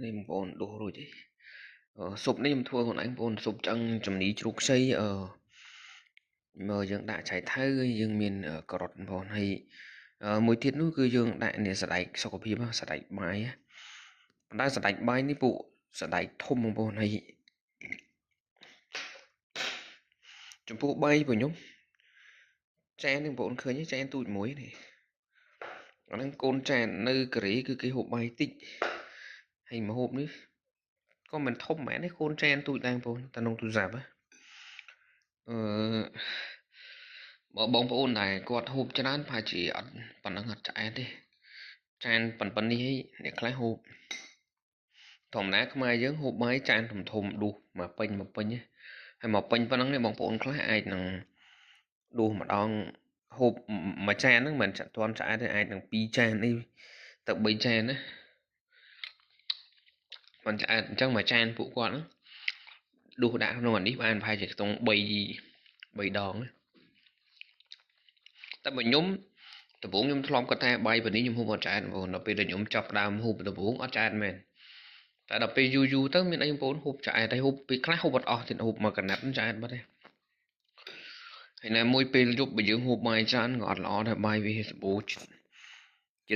នេះបងប្អូនដួសរួចហើយស៊ុបនេះខ្ញុំធ្វើខ្លួនឯងបងប្អូនស៊ុបឆ្អឹងចំនីជ្រូកខ្ចីមើលយើងដាក់ឆៃថាវយើងមានការ៉ុតបងប្អូនហើយមួយទៀតនោះគឺយើងដាក់នេះសណ្ដែកសុខភាពសណ្ដែកបាយប៉ុន្តែសណ្ដែកបាយនេះពួកសណ្ដែកធំបងប្អូនហើយចំពោះបាយរបស់ខ្ញុំចាននេះបងប្អូនឃើញចានទូចមួយនេះអាហ្នឹងកូនចាននៅកូរ៉េគឺគេហូបបាយតិចហើយមកហូបនេះក៏មិនធំមែនទេកូនចានទូចដែរបងប្អូនតែក្នុងទូរស័ព្ទបើបងប្អូនដែរគាត់ហូបច្រើនប្រហែលជាអត់ប៉ុណ្ណឹងអត់ឆ្អែតទេចានប៉ុណ្នេះហើយអ្នកខ្លះហូបធម្មតាខ្មែរយើងហូបបាយចានធំដួសមកពេញហើយមកពេញប៉ុណ្ណឹងនេះបងប្អូនខ្លះអាចនឹងដួសម្ដងហូបមួយចានហ្នឹងមិនទាន់ឆ្អែតទេអាចនឹង2ចាននេះទៅ3ចានណាមិនឆ្អែតអញ្ចឹងមួយចានពួកគាត់ហ្នឹងដួសដាក់ក្នុងអានេះបានប្រហែលជាខ្ទង់3ដងតែបើខ្ញុំដំបូងខ្ញុំធ្លាប់គាត់ថាបាយពេលនេះខ្ញុំហូបអត់ឆ្អែតបងប្អូនដល់ពេលដែលខ្ញុំចាប់ដើមហូបដំបូងអត់ឆ្អែតមែនតែដល់ពេលយូរទៅមានអីបងប្អូនហូបឆ្អែតហើយហូបពេលខ្លះហូបអត់អស់ទៀតហូបមកកណាត់ឆ្អែតបាត់ទេហើយនៅមួយពេលយប់បើយើងហូបបាយច្រើនក៏អត់ល្អដែរបាយវាសម្បូរជា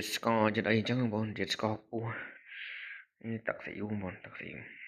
តិស្ករជាតិអីអញ្ចឹងបងប្អូនជាតិស្ករខ្ពស់ទឹកស៊ីអ៊ូបងប្អូនទឹកស៊ីអ៊ូ